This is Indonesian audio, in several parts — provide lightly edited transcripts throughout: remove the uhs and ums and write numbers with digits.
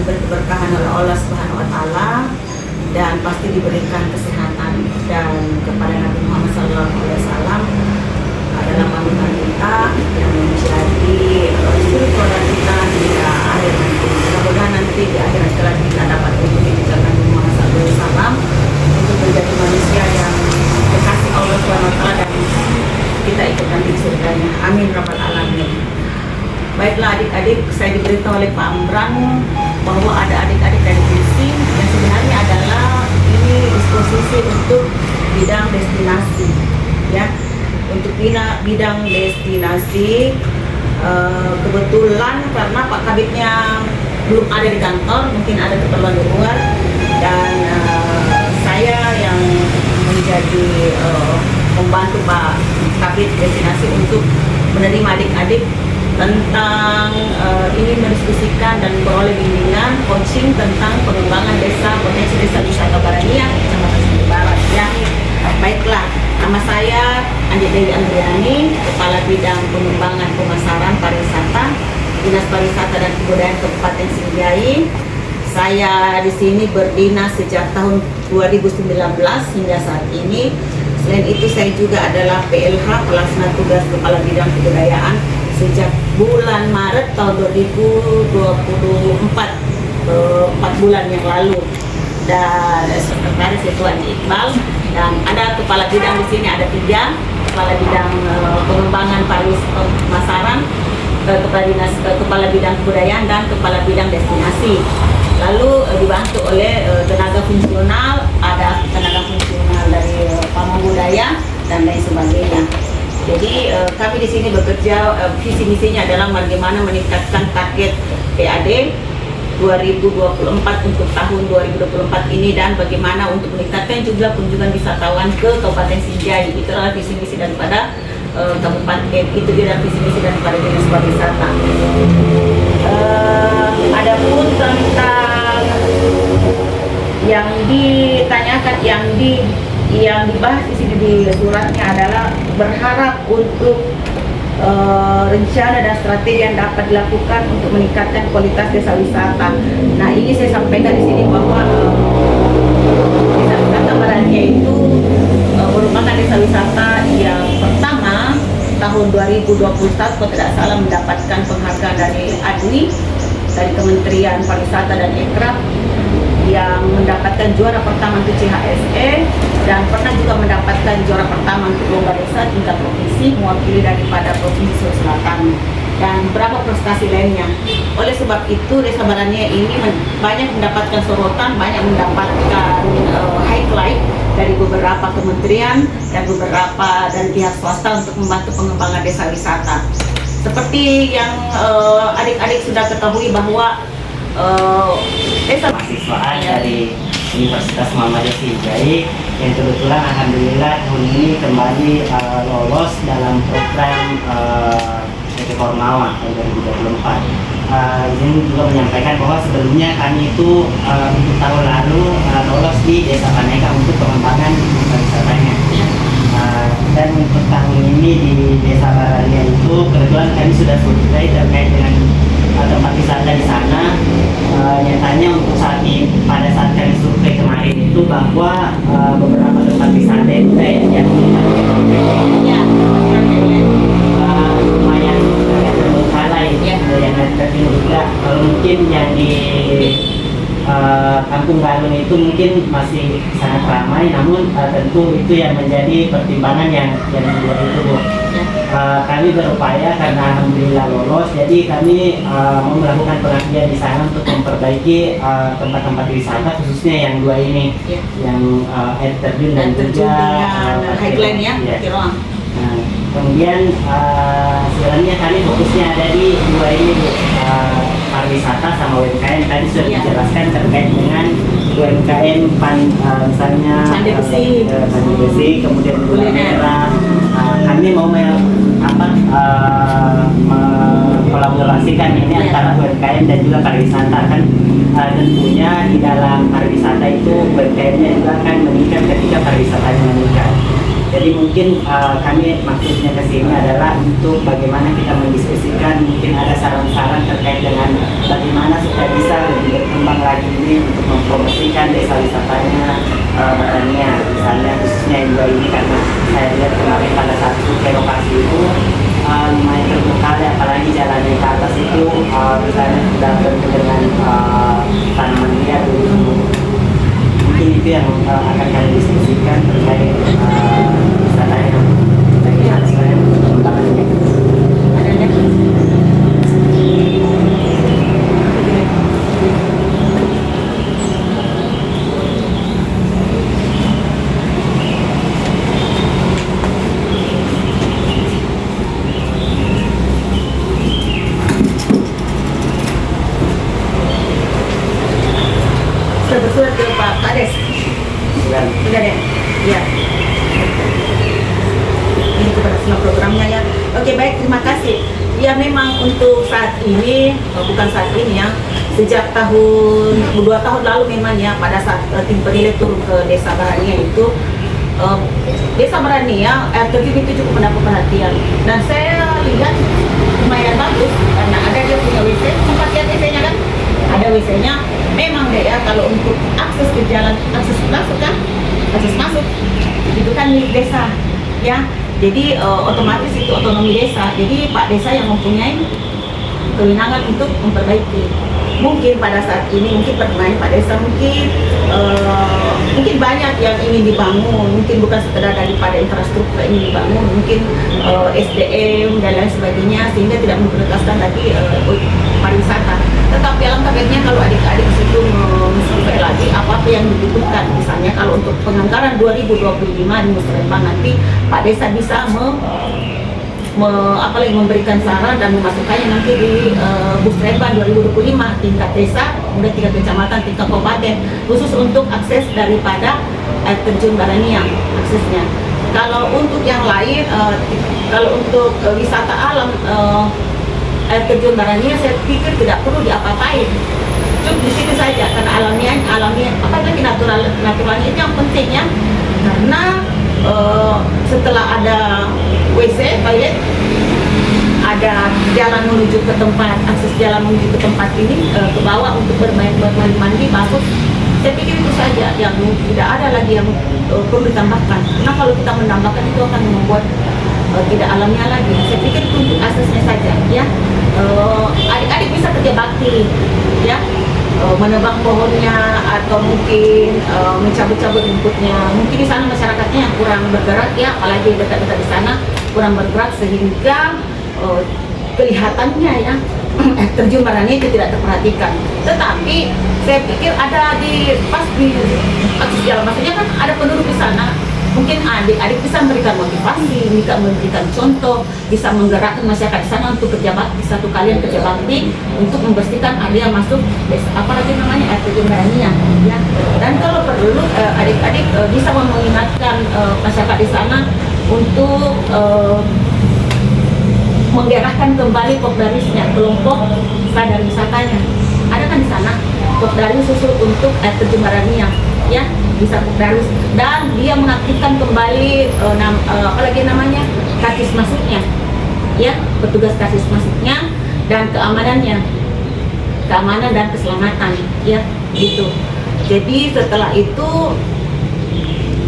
diberi keberkahan oleh Allah Subhanahu wa taala dan pasti diberikan kesehatan. Dan kepada Nabi Muhammad SAW adalah panutan kita yang menjadi suri teladan kita di akhir nanti. Mudah-mudahan nanti di akhirat kelak kita dapat mengikuti jejak Nabi Muhammad SAW untuk menjadi manusia yang dikasih Allah Subhanahu wa taala dan kita ikut nanti surganya. Amin rabbal alamin. Baiklah adik-adik, saya diberitahu oleh Pak Amran bahwa ada adik-adik dari visi yang sebenarnya adalah ini disposisi untuk bidang destinasi, ya. Untuk bidang destinasi, kebetulan karena Pak Kabitnya belum ada di kantor, mungkin ada keperluan di luar, dan saya yang menjadi membantu Pak Kabit destinasi untuk menerima adik-adik tentang ini mendiskusikan dan memperoleh bimbingan coaching tentang pengembangan desa potensi desa wisata Barania Kecamatan Sumber Barat, ya. Baiklah, nama saya Andi Dewi Andriani, Kepala Bidang Pengembangan Pemasaran Pariwisata Dinas Pariwisata dan Kebudayaan Kabupaten Singjai. Saya di sini berdinas sejak tahun 2019 hingga saat ini. Selain itu saya juga adalah PLH Pelaksana Tugas Kepala Bidang Kebudayaan sejak bulan Maret tahun 2024, 4 bulan yang lalu. Dan sekretaris itu Andi Iqbal, dan ada kepala bidang di sini ada 3, kepala bidang pengembangan pemasaran, kepala bidang kebudayaan dan kepala bidang destinasi. Lalu dibantu oleh tenaga fungsional, ada tenaga fungsional dari pamong budaya dan lain sebagainya. Jadi kami di sini bekerja, visi misinya adalah bagaimana meningkatkan target PAD 2024 untuk tahun 2024 ini, dan bagaimana untuk meningkatkan jumlah kunjungan wisatawan ke Kabupaten Singjai. Itu adalah visi misi daripada kabupaten, itu dia visi misi daripada Dinas Pariwisata. Adapun tentang yang ditanyakan, yang dibahas di sini di suratnya adalah berharap untuk rencana dan strategi yang dapat dilakukan untuk meningkatkan kualitas desa wisata. Nah, ini saya sampaikan di sini bahwa desa wisata Barania itu merupakan desa wisata yang pertama tahun 2021 kalau tidak salah mendapatkan penghargaan dari ADWI, dari Kementerian Pariwisata dan Ekraf, yang mendapatkan juara pertama untuk CHSE dan pernah juga mendapatkan juara pertama untuk lomba desa tingkat provinsi mewakili daripada Provinsi Sulawesi Selatan dan beberapa prestasi lainnya. Oleh sebab itu desa Barania ini banyak mendapatkan sorotan, banyak mendapatkan highlight dari beberapa kementerian dan beberapa dan pihak swasta untuk membantu pengembangan desa wisata. Seperti yang adik-adik sudah ketahui bahwa desa mahasiswaan dari Universitas Muhammadiyah Singjai yang kebetulan alhamdulillah tahun ini kembali lolos dalam program PT Formawa tahun 2024. Izin juga menyampaikan bahwa sebelumnya kami itu untuk tahun lalu lolos di Desa Paneka untuk pengembangan pariwisatanya. Dan untuk tahun ini di Desa Barania itu kebetulan kami sudah selesai terkait dengan tempat wisata di sana. Nyatanya untuk saat ini, pada saat kami survei kemarin itu bahwa beberapa tempat wisata itu yang lumayan terbengkalai, yang terjadi juga. Kalau mungkin yang di Kampung Galung itu mungkin masih sangat ramai, namun tentu itu yang menjadi pertimbangan yang membuat itu, Bu. Kami berupaya karena alhamdulillah lolos, jadi kami mau melakukan pengabdian di sana untuk memperbaiki tempat-tempat wisata khususnya yang 2 ini, yang air terjun dan juga highland, ya. Nah, kemudian sebenarnya kami fokusnya ada di 2 ini, Bu. Pariwisata sama UMKM. Tadi sudah dijelaskan terkait dengan UMKM misalnya Candi besi, kemudian gula merah. Kami mau mengkolaborasikan ini antara UMKM dan juga pariwisata, kan tentunya di dalam pariwisata itu UMKM-nya juga akan meningkat ketika pariwisatanya meningkat. Jadi mungkin kami maksudnya ke sini adalah untuk bagaimana kita mendiskusikan, mungkin ada saran-saran terkait dengan bagaimana supaya bisa lebih berkembang lagi ini untuk mempromosikan desa wisatanya Barania, misalnya khususnya yang ini, karena saya lihat kemarin pada saat ke lokasi itu lumayan terbuka, apalagi jalannya ke atas itu misalnya sudah penuh dengan tanaman liar dulu. Mungkin itu yang akan kami diskusikan terkait wisata yang bagaimana sebenarnya pengembangannya. Ada lagi? Sudah bersurat ke Pak Kades? Dan Sudah deh? Iya. Ini kepada semua programnya ya. Oke, baik, terima kasih. Ya, memang untuk saat ini, bukan saat ini ya, sejak tahun 2 tahun lalu memang ya, pada saat tim penilai turun ke Desa Barania itu, Desa Barania air terjun itu cukup mendapat perhatian. Dan saya lihat lumayan bagus, karena ada dia punya WC, sempat lihat WC-nya kan? Ada WC-nya, memang deh ya, kalau untuk akses ke jalan, akses masuk kan? Akses masuk, itu kan milik desa ya. Jadi otomatis itu otonomi desa. Jadi Pak Desa yang mempunyai kewenangan untuk memperbaiki. Mungkin pada saat ini mungkin permain Pak Desa mungkin banyak yang ingin dibangun, mungkin bukan sekedar daripada infrastruktur yang ingin dibangun, mungkin SDM dan lain sebagainya, sehingga tidak memprioritaskan lagi pariwisata. Tetapi alangkah baiknya kalau adik-adik situ mensurvei lagi apa yang dibutuhkan. Misalnya kalau untuk penganggaran 2025 di Musrembang nanti Pak Desa bisa memberikan saran dan memasukkannya nanti di Musrembang 2025 tingkat desa, kemudian tingkat kecamatan, tingkat kabupaten, khusus untuk akses daripada air terjun Barania aksesnya. Kalau untuk yang lain, kalau untuk wisata alam air terjun Barania, saya pikir tidak perlu diapa-apain, cukup di sini saja, karena alamiah apa lagi naturalnya itu yang penting ya. Karena setelah ada WC, toilet, ada jalan menuju ke tempat, akses jalan menuju ke tempat ini, ke bawah untuk mandi, bagus. Saya pikir itu saja, yang tidak ada lagi yang perlu ditambahkan. Karena kalau kita menambahkan itu akan membuat tidak alamiah lagi. Saya pikir itu untuk aksesnya saja ya. Adik-adik bisa kerja bakti ya, menebang pohonnya atau mungkin mencabut-cabut rumputnya. Mungkin di sana masyarakatnya yang kurang bergerak ya, apalagi dekat-dekat di sana kurang bergerak, sehingga kelihatannya ya terjun Barania itu tidak terperhatikan. Tetapi saya pikir ada pas di akses jalan, maksudnya kan ada penduduk di sana. Mungkin adik-adik bisa memberikan motivasi, bisa memberikan contoh, bisa menggerakkan masyarakat di sana untuk kerja bakti, satu kalian kerja bakti untuk membersihkan area masuk desa, apalagi namanya air terjun Barania ya. Dan kalau perlu adik-adik bisa mengingatkan masyarakat di sana untuk menggerakkan kembali Popdarisnya, kelompok sadar wisatanya. Ada kan di sana Popdaris khusus untuk air terjun Barania ya, bisa Popdaris, dan dia mengaktifkan kembali apalagi namanya kasis masuknya ya, petugas kasis masuknya dan keamanan dan keselamatan ya gitu. Jadi setelah itu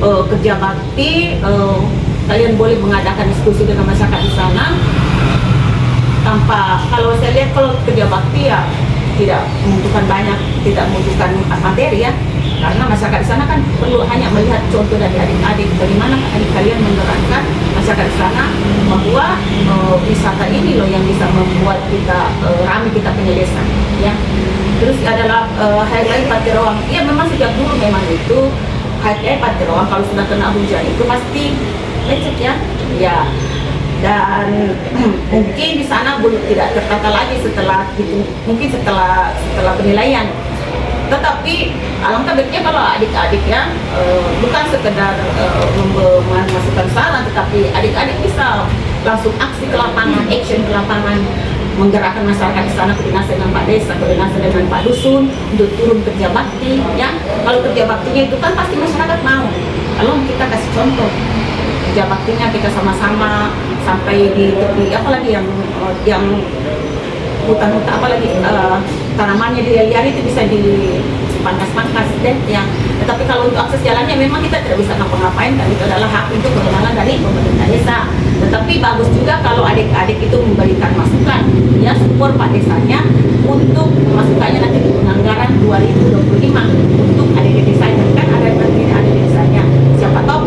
kerja bakti, kalian boleh mengadakan diskusi dengan masyarakat di sana tanpa, kalau saya lihat kalau kerja bakti ya tidak membutuhkan banyak, tidak membutuhkan materi ya, karena masyarakat di sana kan perlu hanya melihat contoh dari adik-adik, bagaimana adik kalian menggerakkan masyarakat di sana bahwa wisata ini loh yang bisa membuat kita ramai, kita punya desa ya. Terus adalah highlight Patirawang. Ya memang sejak dulu memang itu highlight Patirawang, kalau sudah kena hujan itu pasti lecet ya. Ya. Dan mungkin di sana belum tidak tertata lagi setelah itu, mungkin setelah penilaian. Tetapi alangkah baiknya kalau adik-adik ya bukan sekedar memasukkan saran, tetapi adik-adik bisa langsung aksi ke lapangan, action ke lapangan, menggerakkan masyarakat di sana, koordinasi dengan Pak Desa, koordinasi dengan Pak Dusun untuk turun kerja bakti ya. Kalau kerja baktinya itu kan pasti masyarakat mau, kalau kita kasih contoh kerja baktinya kita sama-sama sampai di tepi apalagi yang hutan-hutan apalagi tanamannya liar itu bisa dipangkas-pangkas deh ya. Tetapi kalau untuk akses jalannya memang kita tidak bisa ngapa-ngapain dan itu adalah hak untuk kewenangan dari pemerintah desa. Tetapi bagus juga kalau adik-adik itu memberikan masukan ya, support Pak desanya untuk masukannya nanti di anggaran 2025 untuk adik desanya, kan ada bagian adik desanya. Siapa tahu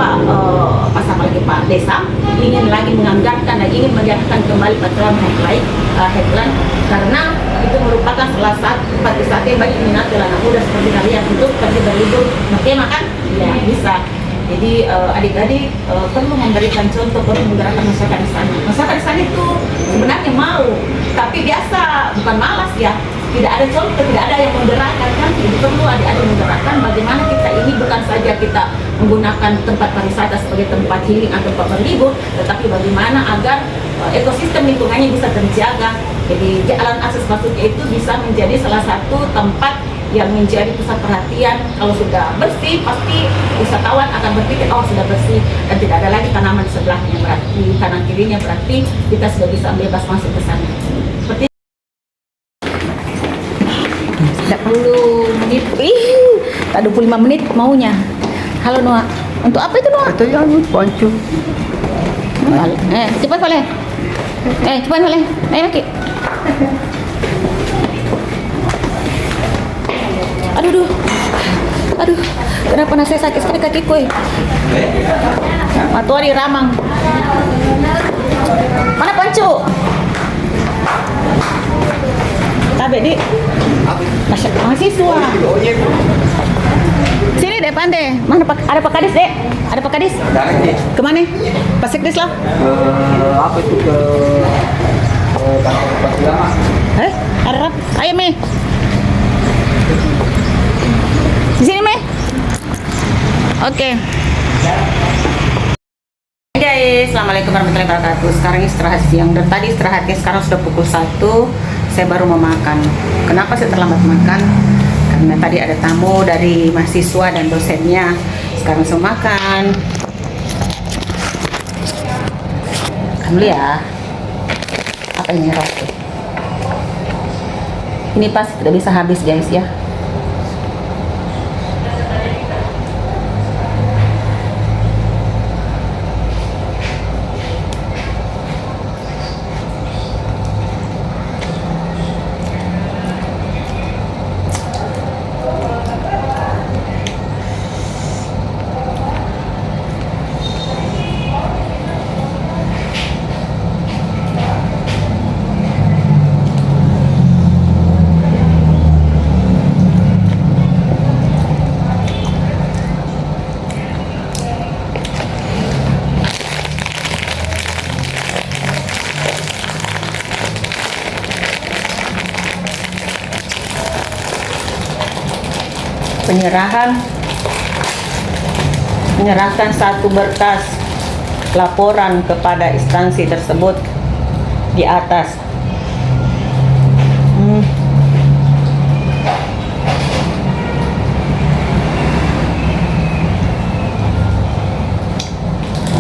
pas apalagi Pak desa ingin lagi menganggarkan dan ingin menjadikan kembali program headline karena itu merupakan salah satu partisipasi bagi minat anak muda seperti kalian untuk pergi berlibur bertema kan ya bisa. Jadi adik-adik perlu memberikan contoh, perlu menggerakkan masyarakat di sana. Masyarakat di sana itu sebenarnya mau, tapi biasa bukan malas ya. Tidak ada contoh, tidak ada yang menggerakkan kan. Jadi perlu adik-adik menggerakkan bagaimana kita ini bukan saja kita menggunakan tempat pariwisata sebagai tempat healing atau tempat berlibur, tetapi bagaimana agar ekosistem lingkungannya bisa terjaga. Jadi jalan akses masuknya itu bisa menjadi salah satu tempat yang menjadi pusat perhatian. Kalau sudah bersih, pasti wisatawan akan berpikir, oh sudah bersih dan tidak ada lagi tanaman di sebelahnya, berarti kanan kirinya, berarti kita sudah bisa bebas masuk ke sana. Seperti 20 menit, tak 25 menit maunya. Halo Noah, untuk apa itu Noah? Itu yang ponco. Cepat boleh. Cepat boleh. Ayo Maki. Aduh, kenapa nasi sakit sekali kakiku Matuari ramang. Mana pancu? Tabe di mahasiswa. Sini deh pandai. Mana ada Pak Kadis dek? Ada Pak Kadis? Kemana? Pak Sekdes lah. Apa itu ke kantor Pasilama? Ada rap. Ayo Mi. Di sini Mi. Oke. Guys, assalamualaikum warahmatullahi wabarakatuh. Sekarang istirahat siang dan tadi istirahatnya sekarang sudah pukul 1. Saya baru mau makan. Kenapa saya terlambat makan? Karena tadi ada tamu dari mahasiswa dan dosennya. Sekarang saya makan. Kamu ya. Apa ini roti? Ini pasti tidak bisa habis guys ya. Menyerahkan satu berkas laporan kepada instansi tersebut di atas.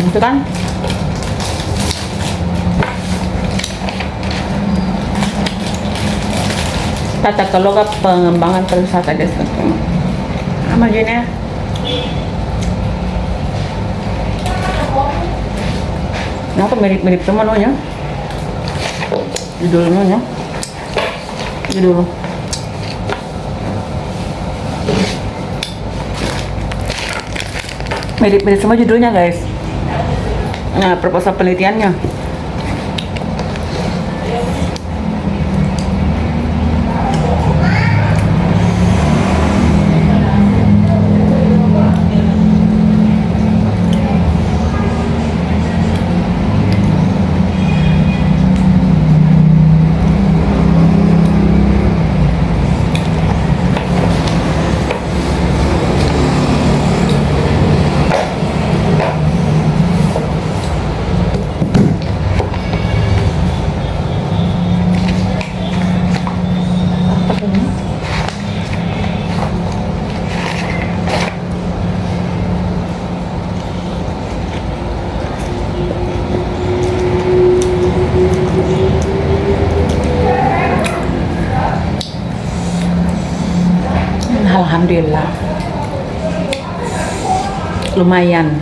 Itu kan? Tata kelola pengembangan pariwisata desa. Sama gini ya. Kenapa mirip-mirip teman lo ya? Judulnya. Judul. Mirip-mirip sama judulnya guys. Nah, proposal penelitiannya. lumayan.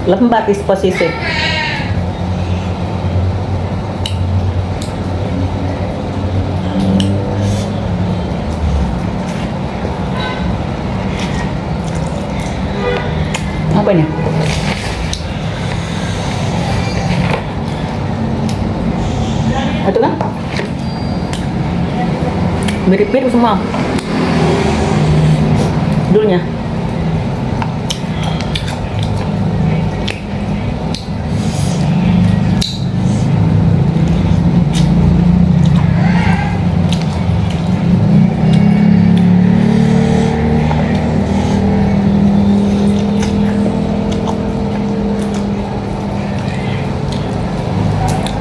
Lembat disposisi. Apa ini? Itu kan? Mirip-mirip semua. Dulunya.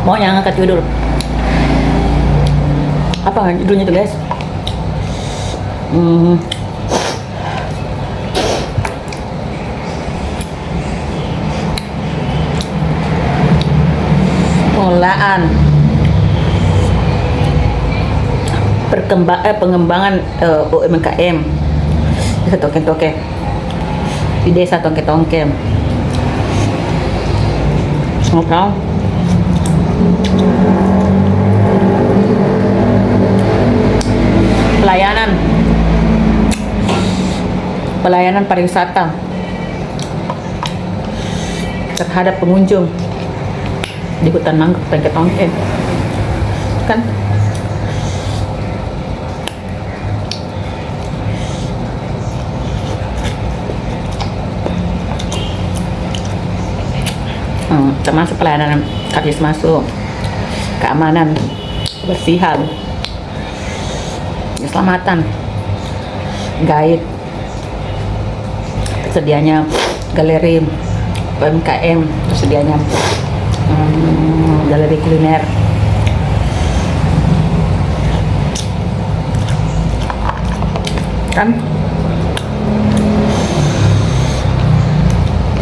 Mau yang angkat judul apa judulnya tuh guys? Pengelolaan pengembangan UMKM desa Tongke-Tongke, di desa Tongke-Tongke. Oke. Pelayanan pariwisata terhadap pengunjung di hutan mangrove Tongke-Tongke kan. Termasuk pelayanan habis masuk, keamanan, kebersihan, keselamatan, guide, tersedianya galeri UMKM, tersedianya galeri kuliner, kan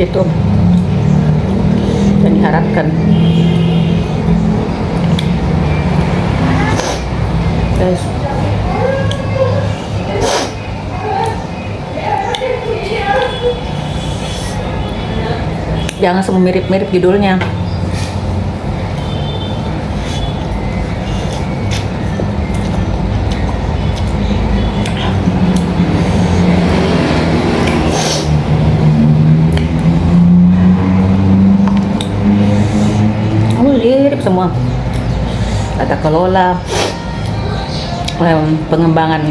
itu yang diharapkan. Guys, jangan semua mirip-mirip judulnya. Mirip semua. Tata kelola, pengembangan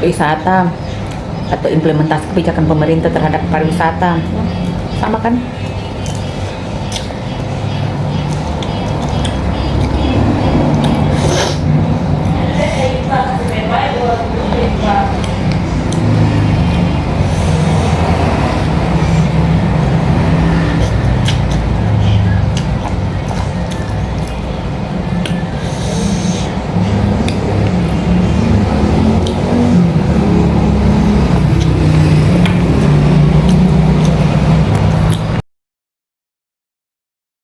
wisata atau implementasi kebijakan pemerintah terhadap pariwisata, sama kan?